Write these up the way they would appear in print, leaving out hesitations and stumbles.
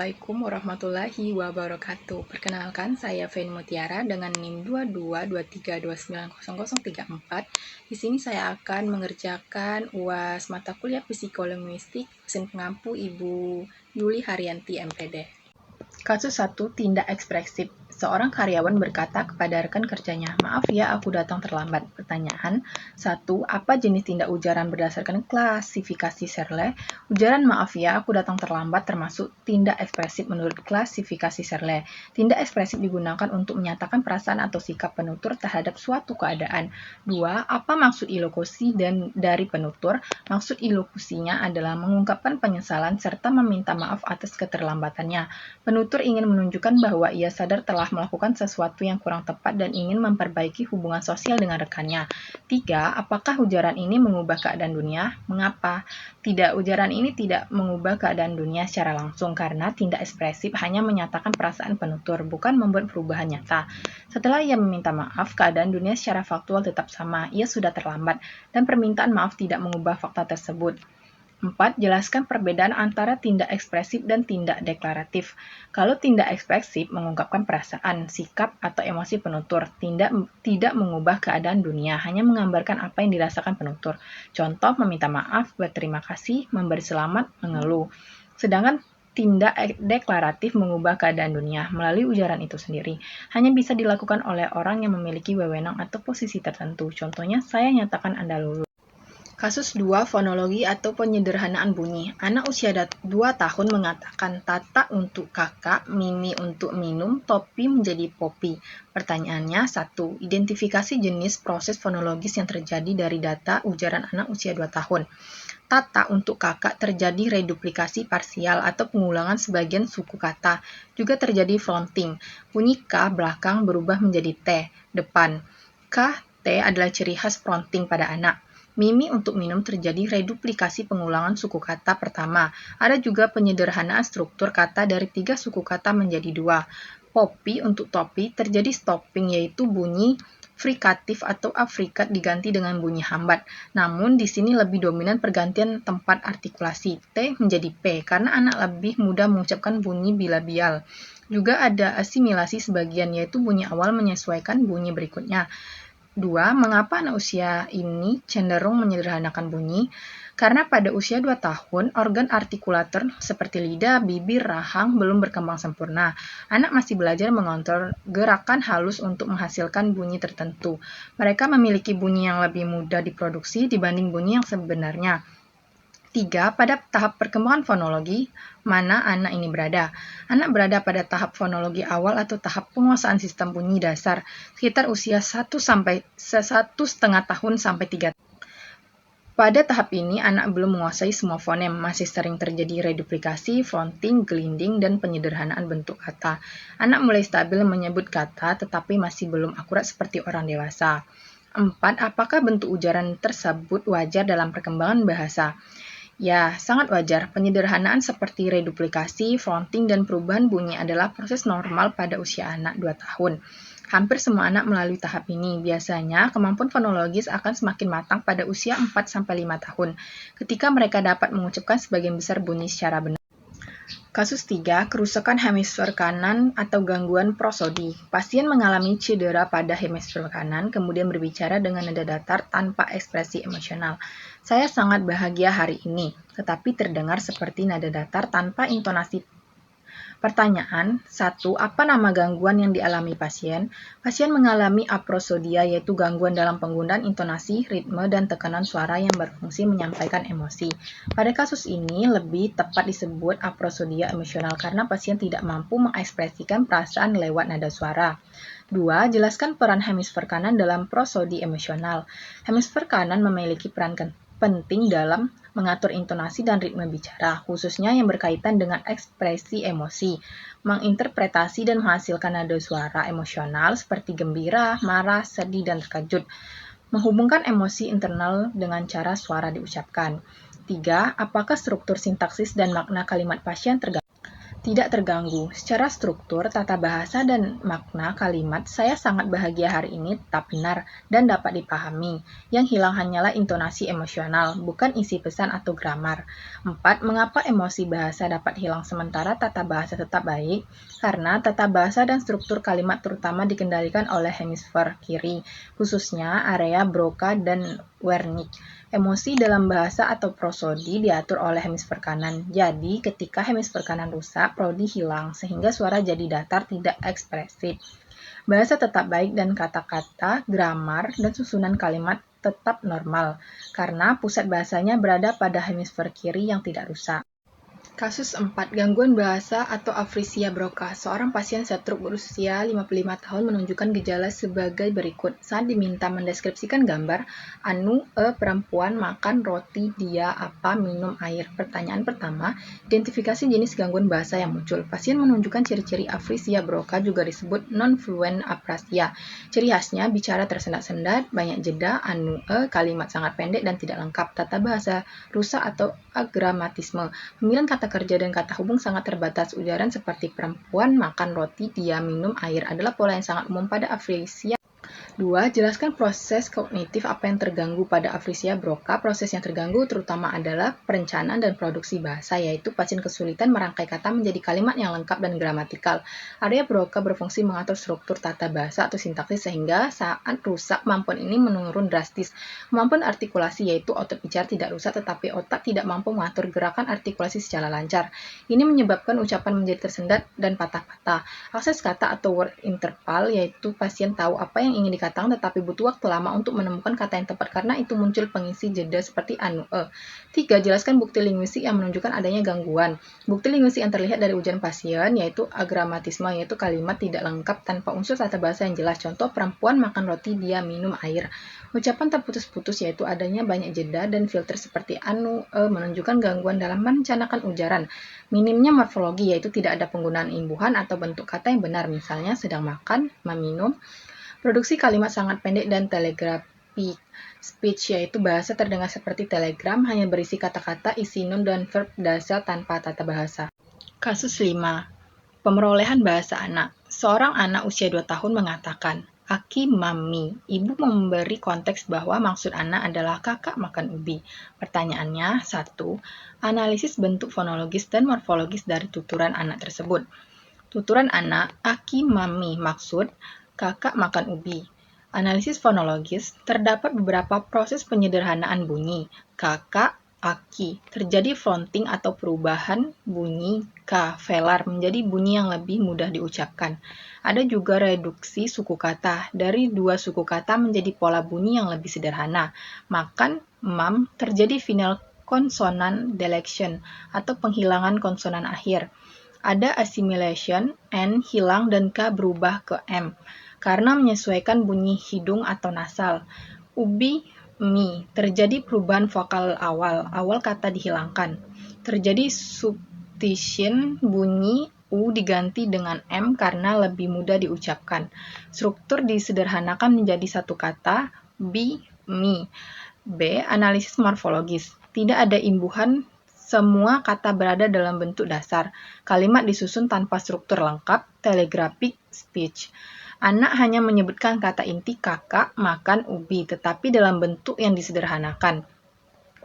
Assalamualaikum warahmatullahi wabarakatuh. Perkenalkan, saya Feni Mutiara dengan NIM 2223290034. Di sini saya akan mengerjakan UAS mata kuliah psikolinguistik mesin pengampu Ibu Yuli Haryanti MPD. Kasus 1, tindak ekspresif. Seorang karyawan berkata kepada rekan kerjanya, "Maaf ya, aku datang terlambat." Pertanyaan 1. Apa jenis tindak ujaran berdasarkan klasifikasi Shirley? Ujaran "maaf ya, aku datang terlambat" termasuk tindak ekspresif menurut klasifikasi Shirley. Tindak ekspresif digunakan untuk menyatakan perasaan atau sikap penutur terhadap suatu keadaan. 2. Apa maksud ilokusi dari penutur? Maksud ilokusinya adalah mengungkapkan penyesalan serta meminta maaf atas keterlambatannya. Penutur ingin menunjukkan bahwa ia sadar telah melakukan sesuatu yang kurang tepat dan ingin memperbaiki hubungan sosial dengan rekannya. 3. Apakah ujaran ini mengubah keadaan dunia? Mengapa? Tidak, ujaran ini tidak mengubah keadaan dunia secara langsung karena tindak ekspresif hanya menyatakan perasaan penutur, bukan membuat perubahan nyata. Setelah ia meminta maaf, keadaan dunia secara faktual tetap sama, ia sudah terlambat, dan permintaan maaf tidak mengubah fakta tersebut. 4. Jelaskan perbedaan antara tindak ekspresif dan tindak deklaratif. Kalau tindak ekspresif mengungkapkan perasaan, sikap, atau emosi penutur, tidak mengubah keadaan dunia, hanya menggambarkan apa yang dirasakan penutur. Contoh, meminta maaf, berterima kasih, memberi selamat, mengeluh. Sedangkan tindak deklaratif mengubah keadaan dunia melalui ujaran itu sendiri. Hanya bisa dilakukan oleh orang yang memiliki wewenang atau posisi tertentu. Contohnya, saya nyatakan Anda lulus. Kasus 2, fonologi atau penyederhanaan bunyi. Anak usia 2 tahun mengatakan tata untuk kakak, mimi untuk minum, topi menjadi popi. Pertanyaannya 1. Identifikasi jenis proses fonologis yang terjadi dari data ujaran anak usia 2 tahun. Tata untuk kakak terjadi reduplikasi parsial atau pengulangan sebagian suku kata. Juga terjadi fronting. Bunyi K belakang berubah menjadi T, depan. K, T adalah ciri khas fronting pada anak. Mimi untuk minum terjadi reduplikasi pengulangan suku kata pertama. Ada juga penyederhanaan struktur kata dari 3 suku kata menjadi 2. Popi untuk topi terjadi stopping, yaitu bunyi frikatif atau afrikat diganti dengan bunyi hambat. Namun di sini lebih dominan pergantian tempat artikulasi. T menjadi P karena anak lebih mudah mengucapkan bunyi bilabial. Juga ada asimilasi sebagian, yaitu bunyi awal menyesuaikan bunyi berikutnya. 2. Mengapa anak usia ini cenderung menyederhanakan bunyi? Karena pada usia 2 tahun, organ artikulator seperti lidah, bibir, rahang belum berkembang sempurna. Anak masih belajar mengontrol gerakan halus untuk menghasilkan bunyi tertentu. Mereka memiliki bunyi yang lebih mudah diproduksi dibanding bunyi yang sebenarnya. 3. Pada tahap perkembangan fonologi, mana anak ini berada? Anak berada pada tahap fonologi awal atau tahap penguasaan sistem bunyi dasar, sekitar usia 1,5 tahun sampai 3 tahun. Pada tahap ini, anak belum menguasai semua fonem, masih sering terjadi reduplikasi, fronting, gelinding, dan penyederhanaan bentuk kata. Anak mulai stabil menyebut kata, tetapi masih belum akurat seperti orang dewasa. 4. Apakah bentuk ujaran tersebut wajar dalam perkembangan bahasa? Ya, sangat wajar. Penyederhanaan seperti reduplikasi, fronting, dan perubahan bunyi adalah proses normal pada usia anak 2 tahun. Hampir semua anak melalui tahap ini. Biasanya, kemampuan fonologis akan semakin matang pada usia 4-5 tahun, ketika mereka dapat mengucapkan sebagian besar bunyi secara benar. Kasus 3, kerusakan hemisfer kanan atau gangguan prosodi. Pasien mengalami cedera pada hemisfer kanan, kemudian berbicara dengan nada datar tanpa ekspresi emosional. Saya sangat bahagia hari ini, tetapi terdengar seperti nada datar tanpa intonasi. Pertanyaan 1. Apa nama gangguan yang dialami pasien? Pasien mengalami aprosodia, yaitu gangguan dalam penggunaan intonasi, ritme, dan tekanan suara yang berfungsi menyampaikan emosi. Pada kasus ini, lebih tepat disebut aprosodia emosional karena pasien tidak mampu mengekspresikan perasaan lewat nada suara. 2. Jelaskan peran hemisfer kanan dalam prosodi emosional. Hemisfer kanan memiliki peran penting dalam mengatur intonasi dan ritme bicara, khususnya yang berkaitan dengan ekspresi emosi, menginterpretasi dan menghasilkan nada suara emosional seperti gembira, marah, sedih, dan terkejut, menghubungkan emosi internal dengan cara suara diucapkan. 3. Apakah struktur sintaksis dan makna kalimat pasien terganggu? tidak terganggu. Secara struktur, tata bahasa dan makna kalimat, saya sangat bahagia hari ini tetap benar dan dapat dipahami. Yang hilang hanyalah intonasi emosional, bukan isi pesan atau gramar. 4. Mengapa emosi bahasa dapat hilang sementara tata bahasa tetap baik? Karena tata bahasa dan struktur kalimat terutama dikendalikan oleh hemisfer kiri, khususnya area Broca dan Wernicke. Emosi dalam bahasa atau prosodi diatur oleh hemisfer kanan. Jadi, ketika hemisfer kanan rusak, prodi hilang, sehingga suara jadi datar tidak ekspresif. Bahasa tetap baik dan kata-kata, gramar, dan susunan kalimat tetap normal, karena pusat bahasanya berada pada hemisfer kiri yang tidak rusak. Kasus 4. Gangguan bahasa atau afrisia Broca. Seorang pasien stroke berusia 55 tahun menunjukkan gejala sebagai berikut. Saat diminta mendeskripsikan gambar, perempuan makan roti, dia apa, minum air. Pertanyaan pertama, identifikasi jenis gangguan bahasa yang muncul. Pasien menunjukkan ciri-ciri afrisia Broca, juga disebut non-fluent aprasia. Ciri khasnya bicara tersendat-sendat, banyak jeda, kalimat sangat pendek dan tidak lengkap. Tata bahasa rusak atau agramatisme. Pemilihan kata kerja dan kata hubung sangat terbatas. Ujaran seperti perempuan makan roti, dia minum air adalah pola yang sangat umum pada afrisia. 2. Jelaskan proses kognitif apa yang terganggu pada afrisia Broca. Proses yang terganggu terutama adalah perencanaan dan produksi bahasa, yaitu pasien kesulitan merangkai kata menjadi kalimat yang lengkap dan gramatikal. Area Broca berfungsi mengatur struktur tata bahasa atau sintaksis, sehingga saat rusak kemampuan ini menurun drastis. Kemampuan artikulasi, yaitu otot bicara tidak rusak tetapi otak tidak mampu mengatur gerakan artikulasi secara lancar. Ini menyebabkan ucapan menjadi tersendat dan patah-patah. Akses kata atau word interval, yaitu pasien tahu apa yang ingin dikatakan tetapi butuh waktu lama untuk menemukan kata yang tepat, karena itu muncul pengisi jeda seperti 3. Jelaskan bukti linguistik yang menunjukkan adanya gangguan. Bukti linguistik yang terlihat dari ujian pasien yaitu agramatisme, yaitu kalimat tidak lengkap tanpa unsur tata bahasa yang jelas. Contoh, perempuan makan roti, dia minum air. Ucapan terputus-putus, yaitu adanya banyak jeda dan filter seperti menunjukkan gangguan dalam merencanakan ujaran. Minimnya morfologi, yaitu tidak ada penggunaan imbuhan atau bentuk kata yang benar, misalnya sedang makan, meminum. Produksi kalimat sangat pendek dan telegrafik. Speech, yaitu bahasa terdengar seperti telegram, hanya berisi kata-kata, isi nun dan verb dasar tanpa tata bahasa. Kasus 5. Pemerolehan bahasa anak. Seorang anak usia 2 tahun mengatakan, "Aki mami." Ibu memberi konteks bahwa maksud anak adalah kakak makan ubi. Pertanyaannya, 1. Analisis bentuk fonologis dan morfologis dari tuturan anak tersebut. Tuturan anak, aki mami, maksud kakak makan ubi. Analisis fonologis, terdapat beberapa proses penyederhanaan bunyi. Kakak, aki, terjadi fronting atau perubahan bunyi k, velar, menjadi bunyi yang lebih mudah diucapkan. Ada juga reduksi suku kata, dari 2 suku kata menjadi pola bunyi yang lebih sederhana. Makan, mam, terjadi final konsonan deletion atau penghilangan konsonan akhir. Ada assimilation, n hilang dan k berubah ke m, karena menyesuaikan bunyi hidung atau nasal. Ubi, mi, terjadi perubahan vokal awal kata dihilangkan. Terjadi substitution, bunyi u diganti dengan m karena lebih mudah diucapkan. Struktur disederhanakan menjadi satu kata, bi, mi. B. Analisis morfologis. Tidak ada imbuhan, semua kata berada dalam bentuk dasar. Kalimat disusun tanpa struktur lengkap, telegraphic speech. Anak hanya menyebutkan kata inti kakak makan ubi, tetapi dalam bentuk yang disederhanakan.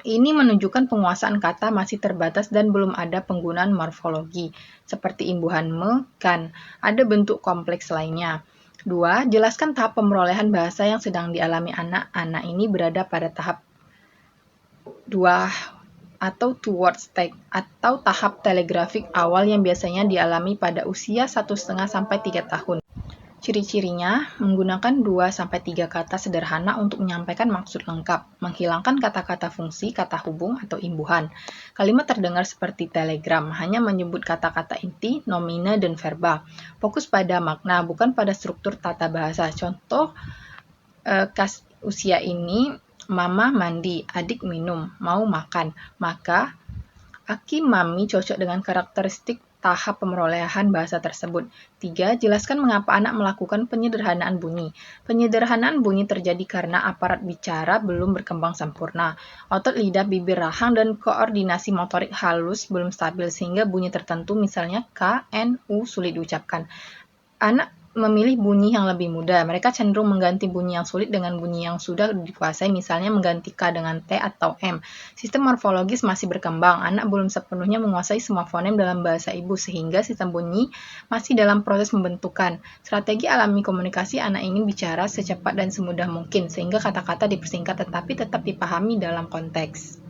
Ini menunjukkan penguasaan kata masih terbatas dan belum ada penggunaan morfologi, seperti imbuhan me, kan. Ada bentuk kompleks lainnya. 2. Jelaskan tahap pemerolehan bahasa yang sedang dialami anak. Anak ini berada pada tahap 2 atau two-word stage, atau tahap telegrafik awal yang biasanya dialami pada usia 1,5–3 tahun. Ciri-cirinya, menggunakan 2–3 kata sederhana untuk menyampaikan maksud lengkap, menghilangkan kata-kata fungsi, kata hubung, atau imbuhan. Kalimat terdengar seperti telegram, hanya menyebut kata-kata inti, nomina, dan verba. Fokus pada makna, bukan pada struktur tata bahasa. Contoh, usia ini, mama mandi, adik minum, mau makan. Maka, aki mami cocok dengan karakteristik tahap pemerolehan bahasa tersebut. 3. Jelaskan mengapa anak melakukan penyederhanaan bunyi. Penyederhanaan bunyi terjadi karena aparat bicara belum berkembang sempurna. Otot lidah, bibir, rahang, dan koordinasi motorik halus belum stabil sehingga bunyi tertentu misalnya K, N, U sulit diucapkan. Anak memilih bunyi yang lebih mudah. Mereka cenderung mengganti bunyi yang sulit dengan bunyi yang sudah dikuasai, misalnya mengganti K dengan T atau M. Sistem morfologis masih berkembang. Anak belum sepenuhnya menguasai semua fonem dalam bahasa ibu, sehingga sistem bunyi masih dalam proses pembentukan. Strategi alami komunikasi, anak ingin bicara secepat dan semudah mungkin, sehingga kata-kata dipersingkat tetapi tetap dipahami dalam konteks.